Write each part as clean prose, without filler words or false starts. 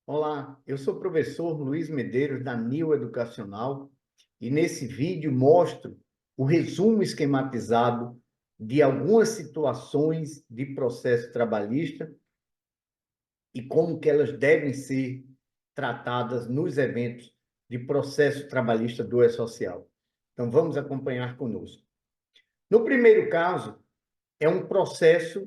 Olá, eu sou o professor Luiz Medeiros, da NIO Educacional, e nesse vídeo mostro o resumo esquematizado de algumas situações de processo trabalhista e como que elas devem ser tratadas nos eventos de processo trabalhista do E-Social. Então, vamos acompanhar conosco. No primeiro caso, é um processo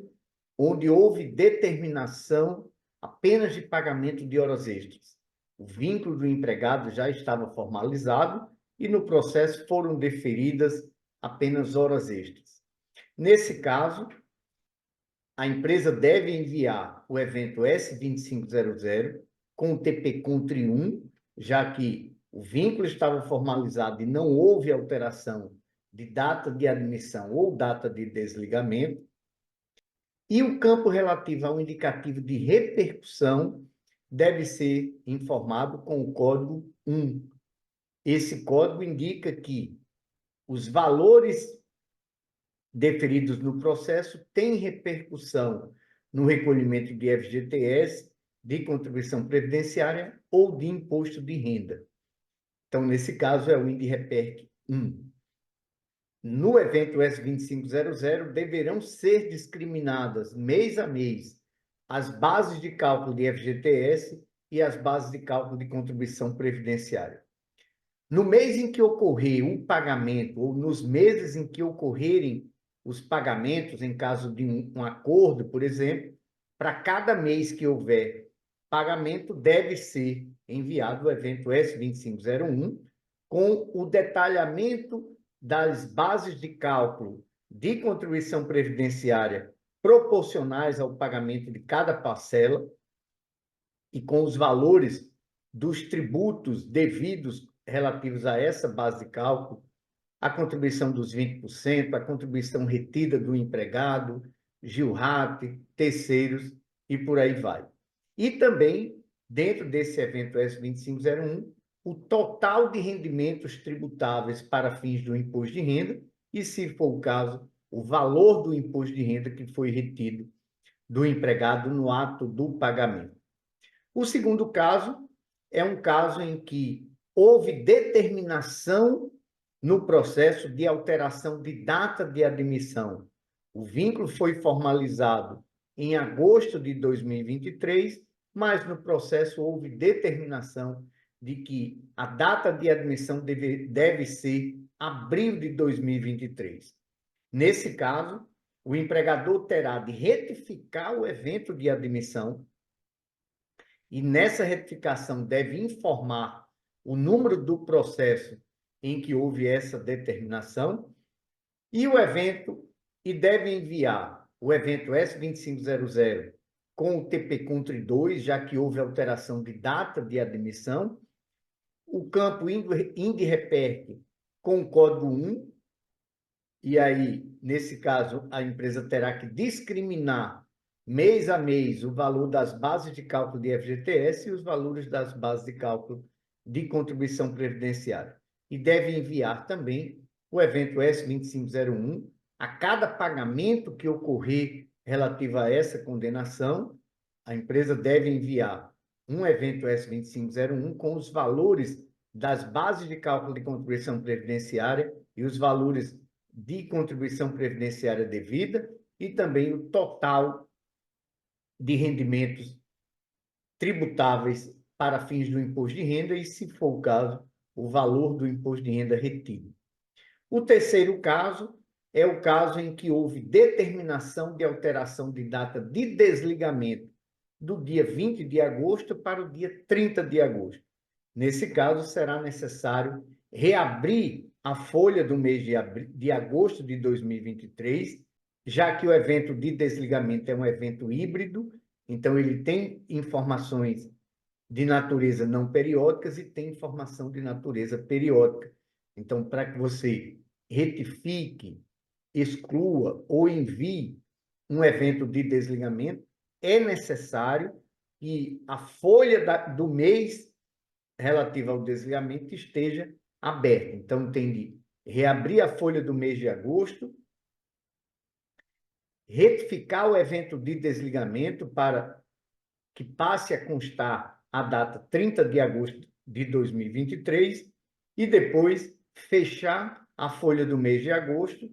onde houve determinação apenas de pagamento de horas extras. O vínculo do empregado já estava formalizado e no processo foram deferidas apenas horas extras. Nesse caso, a empresa deve enviar o evento S2500 com o TP-CONTRI 1, já que o vínculo estava formalizado e não houve alteração de data de admissão ou data de desligamento, e o campo relativo ao indicativo de repercussão deve ser informado com o código 1. Esse código indica que os valores deferidos no processo têm repercussão no recolhimento de FGTS, de contribuição previdenciária ou de imposto de renda. Então, nesse caso, é o INDREPERC 1. No evento S2500, deverão ser discriminadas, mês a mês, as bases de cálculo de FGTS e as bases de cálculo de contribuição previdenciária. No mês em que ocorrer o pagamento, ou nos meses em que ocorrerem os pagamentos, em caso de um acordo, por exemplo, para cada mês que houver pagamento, deve ser enviado o evento S2501 com o detalhamento das bases de cálculo de contribuição previdenciária proporcionais ao pagamento de cada parcela e com os valores dos tributos devidos relativos a essa base de cálculo, a contribuição dos 20%, a contribuição retida do empregado, GILRAT, terceiros e por aí vai. E também, dentro desse evento S2501, o total de rendimentos tributáveis para fins do imposto de renda e, se for o caso, o valor do imposto de renda que foi retido do empregado no ato do pagamento. O segundo caso é um caso em que houve determinação no processo de alteração de data de admissão. O vínculo foi formalizado em agosto de 2023, mas no processo houve determinação de que a data de admissão deve ser abril de 2023. Nesse caso, o empregador terá de retificar o evento de admissão e nessa retificação deve informar o número do processo em que houve essa determinação e deve enviar o evento S2500 com o TP-CONTRI 2, já que houve alteração de data de admissão, o campo INDREPERC com o código 1, e aí, nesse caso, a empresa terá que discriminar mês a mês o valor das bases de cálculo de FGTS e os valores das bases de cálculo de contribuição previdenciária. E deve enviar também o evento S2501 a cada pagamento que ocorrer relativo a essa condenação, a empresa deve enviar um evento S2501 com os valores das bases de cálculo de contribuição previdenciária e os valores de contribuição previdenciária devida e também o total de rendimentos tributáveis para fins do imposto de renda e, se for o caso, o valor do imposto de renda retido. O terceiro caso é o caso em que houve determinação de alteração de data de desligamento do dia 20 de agosto para o dia 30 de agosto. Nesse caso, será necessário reabrir a folha do mês de agosto de 2023, já que o evento de desligamento é um evento híbrido, então ele tem informações de natureza não periódicas e tem informação de natureza periódica. Então, para que você retifique, exclua ou envie um evento de desligamento, é necessário que a folha do mês relativa ao desligamento esteja aberta. Então, tem de reabrir a folha do mês de agosto, retificar o evento de desligamento para que passe a constar a data 30 de agosto de 2023 e depois fechar a folha do mês de agosto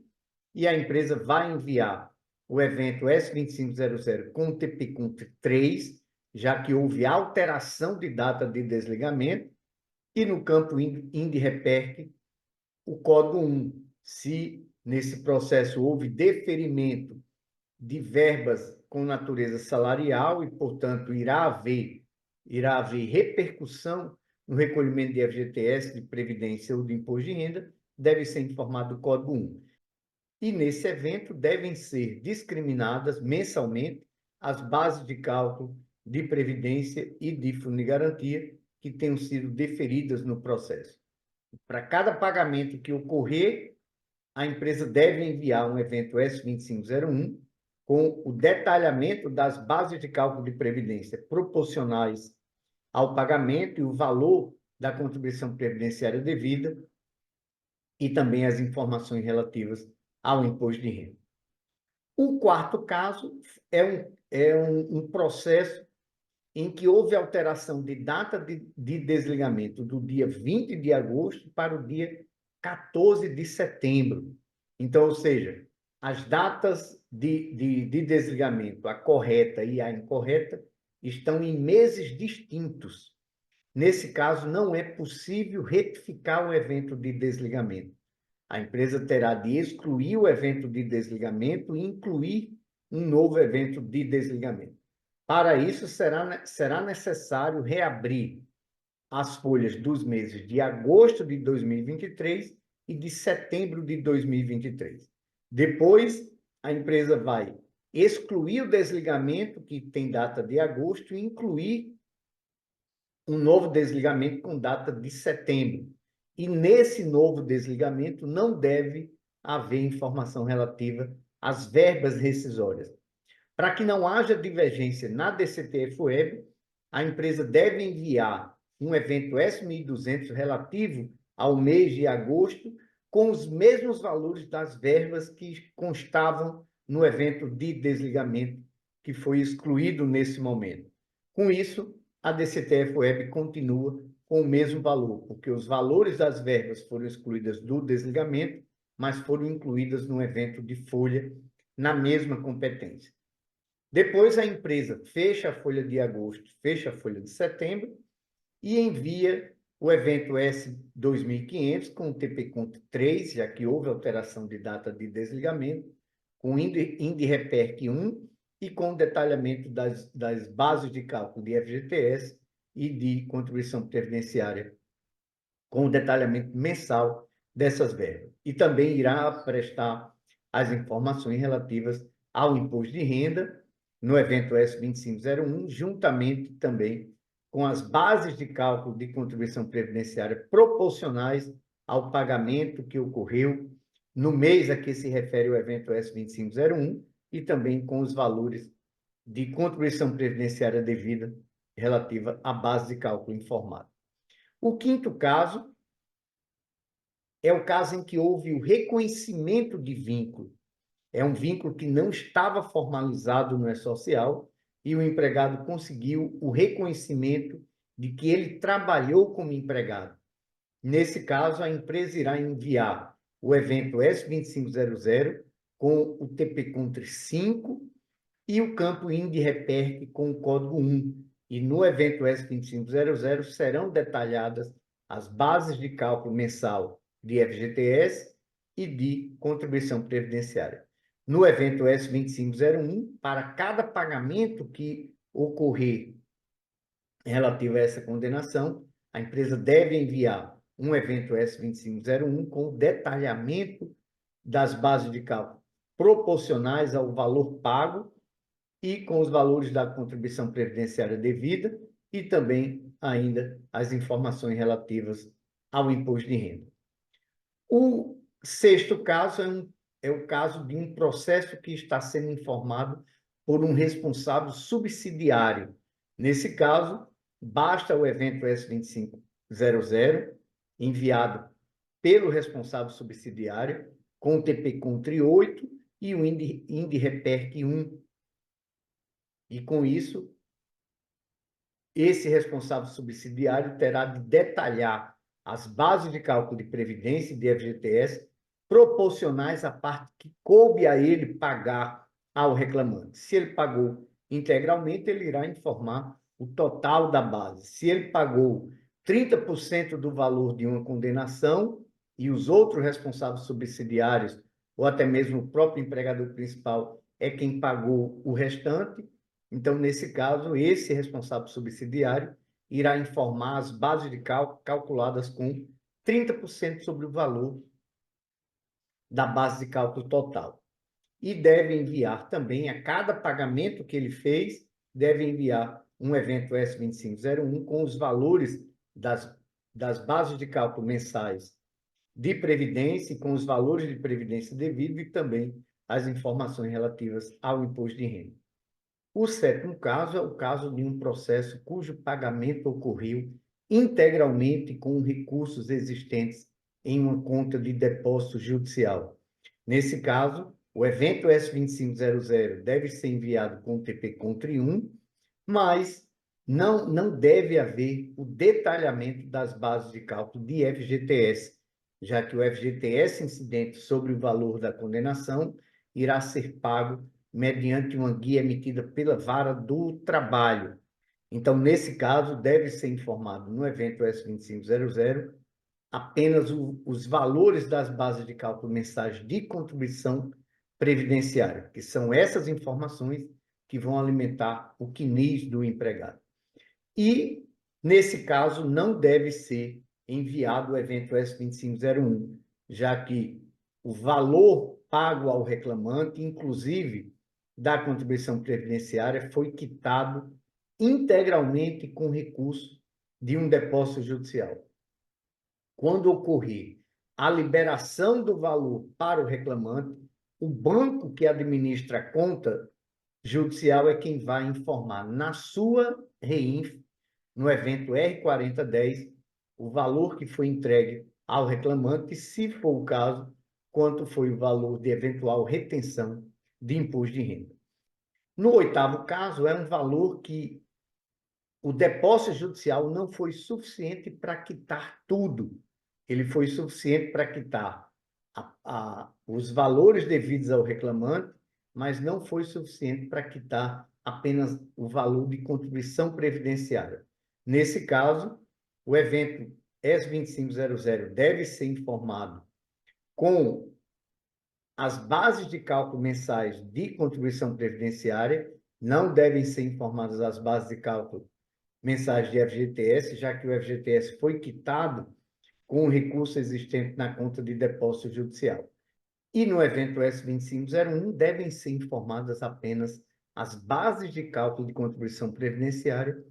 e a empresa vai enviar o evento S2500 com o TPCONT 3, já que houve alteração de data de desligamento, e no campo INDREPERC, o código 1. Se nesse processo houve deferimento de verbas com natureza salarial e, portanto, irá haver repercussão no recolhimento de FGTS, de Previdência ou de Imposto de Renda, deve ser informado o código 1. E nesse evento devem ser discriminadas mensalmente as bases de cálculo de previdência e de fundo de garantia que tenham sido deferidas no processo. Para cada pagamento que ocorrer, a empresa deve enviar um evento S2501 com o detalhamento das bases de cálculo de previdência proporcionais ao pagamento e o valor da contribuição previdenciária devida e também as informações relativas ao imposto de renda. O quarto caso é um processo em que houve alteração de data de desligamento do dia 20 de agosto para o dia 14 de setembro. Então, ou seja, as datas de desligamento, a correta e a incorreta, estão em meses distintos. Nesse caso, não é possível retificar o evento de desligamento. A empresa terá de excluir o evento de desligamento e incluir um novo evento de desligamento. Para isso, será necessário reabrir as folhas dos meses de agosto de 2023 e de setembro de 2023. Depois, a empresa vai excluir o desligamento, que tem data de agosto, e incluir um novo desligamento com data de setembro. E nesse novo desligamento não deve haver informação relativa às verbas rescisórias. Para que não haja divergência na DCTF-Web, a empresa deve enviar um evento S1200 relativo ao mês de agosto com os mesmos valores das verbas que constavam no evento de desligamento que foi excluído nesse momento. Com isso, a DCTF-Web continua com o mesmo valor, porque os valores das verbas foram excluídas do desligamento, mas foram incluídas no evento de folha na mesma competência. Depois, a empresa fecha a folha de agosto, fecha a folha de setembro e envia o evento S2500 com o TPCONT 3, já que houve alteração de data de desligamento, com INDREPERC 1 e com detalhamento das bases de cálculo de FGTS e de contribuição previdenciária, com o detalhamento mensal dessas verbas. E também irá prestar as informações relativas ao imposto de renda no evento S2501, juntamente também com as bases de cálculo de contribuição previdenciária proporcionais ao pagamento que ocorreu no mês a que se refere o evento S2501 e também com os valores de contribuição previdenciária devida relativa à base de cálculo informada. O quinto caso é o caso em que houve o reconhecimento de vínculo. É um vínculo que não estava formalizado no E-Social e o empregado conseguiu o reconhecimento de que ele trabalhou como empregado. Nesse caso, a empresa irá enviar o evento S2500 com o TPCONTRI 5 e o campo INDREPERC com o código 1. E no evento S2500 serão detalhadas as bases de cálculo mensal de FGTS e de contribuição previdenciária. No evento S2501, para cada pagamento que ocorrer relativo a essa condenação, a empresa deve enviar um evento S2501 com detalhamento das bases de cálculo proporcionais ao valor pago e com os valores da contribuição previdenciária devida e também ainda as informações relativas ao imposto de renda. O sexto caso é o caso de um processo que está sendo informado por um responsável subsidiário. Nesse caso, basta o evento S2500 enviado pelo responsável subsidiário com o TPCONTRI 8 e o INDREPERC 1. E com isso, esse responsável subsidiário terá de detalhar as bases de cálculo de previdência e de FGTS proporcionais à parte que coube a ele pagar ao reclamante. Se ele pagou integralmente, ele irá informar o total da base. Se ele pagou 30% do valor de uma condenação e os outros responsáveis subsidiários, ou até mesmo o próprio empregador principal, é quem pagou o restante, então, nesse caso, esse responsável subsidiário irá informar as bases de cálculo calculadas com 30% sobre o valor da base de cálculo total. E deve enviar também, a cada pagamento que ele fez, deve enviar um evento S2501 com os valores das bases de cálculo mensais de previdência e com os valores de previdência devido e também as informações relativas ao imposto de renda. O sétimo caso é o caso de um processo cujo pagamento ocorreu integralmente com recursos existentes em uma conta de depósito judicial. Nesse caso, o evento S2500 deve ser enviado com o TP-CONTRI-1, mas não deve haver o detalhamento das bases de cálculo de FGTS, já que o FGTS incidente sobre o valor da condenação irá ser pago mediante uma guia emitida pela Vara do Trabalho. Então, nesse caso, deve ser informado no evento S2500 apenas os valores das bases de cálculo mensais de contribuição previdenciária, que são essas informações que vão alimentar o CNIS do empregado. E, nesse caso, não deve ser enviado o evento S2501, já que o valor pago ao reclamante, inclusive da contribuição previdenciária, foi quitado integralmente com recurso de um depósito judicial. Quando ocorrer a liberação do valor para o reclamante, o banco que administra a conta judicial é quem vai informar na sua REINF, no evento R4010, o valor que foi entregue ao reclamante, se for o caso, quanto foi o valor de eventual retenção de imposto de renda. No oitavo caso, é um valor que o depósito judicial não foi suficiente para quitar tudo. Ele foi suficiente para quitar os valores devidos ao reclamante, mas não foi suficiente para quitar apenas o valor de contribuição previdenciária. Nesse caso, o evento S2500 deve ser informado com as bases de cálculo mensais de contribuição previdenciária, não devem ser informadas as bases de cálculo mensais de FGTS, já que o FGTS foi quitado com o recurso existente na conta de depósito judicial. E no evento S2501 devem ser informadas apenas as bases de cálculo de contribuição previdenciária,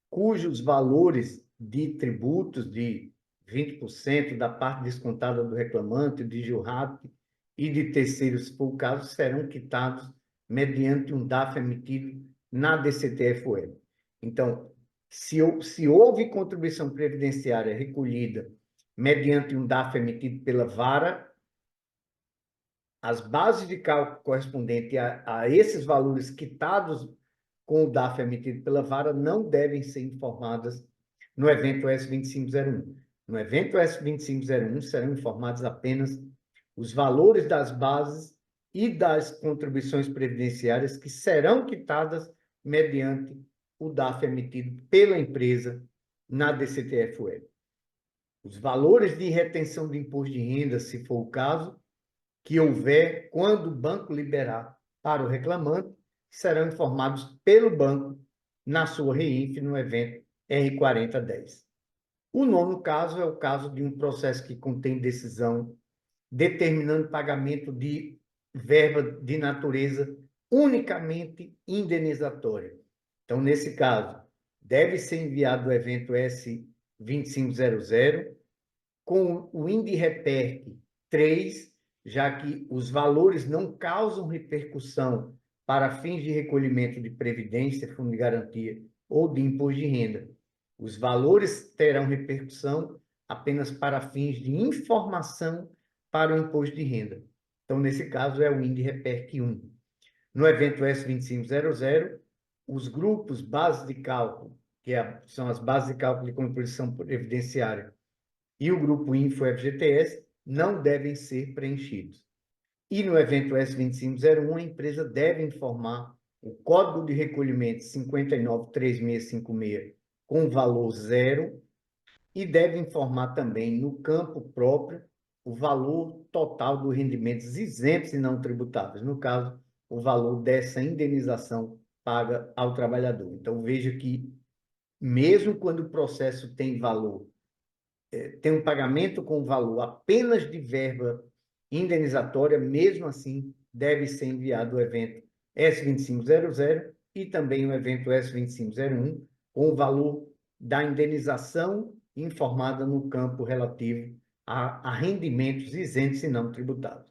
cujos valores de tributos de 20% da parte descontada do reclamante, de JURAP e de terceiros, se for o caso, serão quitados mediante um DAF emitido na DCTF-Web. Então, se houve contribuição previdenciária recolhida mediante um DAF emitido pela Vara, as bases de cálculo correspondentes a esses valores quitados com o DAF emitido pela Vara não devem ser informadas no evento S2501. No evento S2501 serão informados apenas os valores das bases e das contribuições previdenciárias que serão quitadas mediante o DAF emitido pela empresa na DCTF-Web. Os valores de retenção de imposto de renda, se for o caso, que houver quando o banco liberar para o reclamante, serão informados pelo banco na sua REINF no evento R4010. O nono caso é o caso de um processo que contém decisão determinando pagamento de verba de natureza unicamente indenizatória. Então, nesse caso, deve ser enviado o evento S2500 com o INDREPERC 3, já que os valores não causam repercussão para fins de recolhimento de previdência, fundo de garantia ou de imposto de renda. Os valores terão repercussão apenas para fins de informação para o imposto de renda. Então, nesse caso, é o INDREPERC 1. No evento S2500, os grupos base de cálculo são as bases de cálculo de contribuição previdenciária, e o grupo Info FGTS, não devem ser preenchidos. E no evento S2501, a empresa deve informar o código de recolhimento 593656 com valor zero e deve informar também no campo próprio o valor total dos rendimentos isentos e não tributáveis, no caso, o valor dessa indenização paga ao trabalhador. Então, veja que, mesmo quando o processo tem valor, tem um pagamento com valor apenas de verba indenizatória, mesmo assim, deve ser enviado o evento S2500 e também o evento S2501, com o valor da indenização informada no campo relativo a rendimentos isentos e não tributáveis.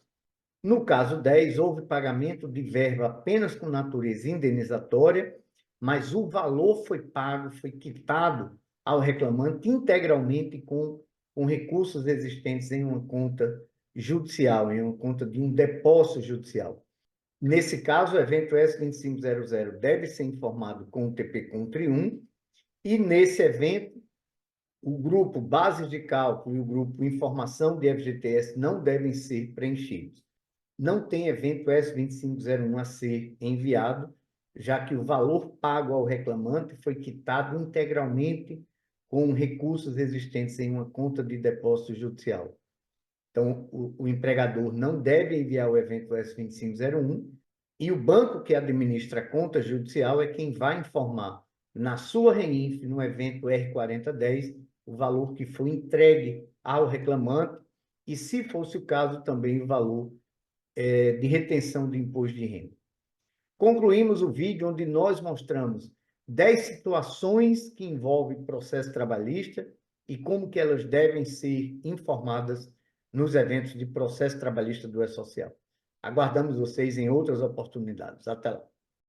No caso 10, houve pagamento de verba apenas com natureza indenizatória, mas o valor foi pago, foi quitado ao reclamante integralmente com recursos existentes em uma conta judicial, em uma conta de um depósito judicial. Nesse caso, o evento S2500 deve ser informado com o TP-CONTRI 1, e nesse evento, o grupo Bases de Cálculo e o grupo Informação de FGTS não devem ser preenchidos. Não tem evento S2501 a ser enviado, já que o valor pago ao reclamante foi quitado integralmente com recursos existentes em uma conta de depósito judicial. Então, o empregador não deve enviar o evento S2501 e o banco que administra a conta judicial é quem vai informar na sua REINF, no evento R4010, o valor que foi entregue ao reclamante e, se fosse o caso, também o valor de retenção do imposto de renda. Concluímos o vídeo onde nós mostramos 10 situações que envolvem processo trabalhista e como que elas devem ser informadas nos eventos de processo trabalhista do E-Social. Aguardamos vocês em outras oportunidades. Até lá.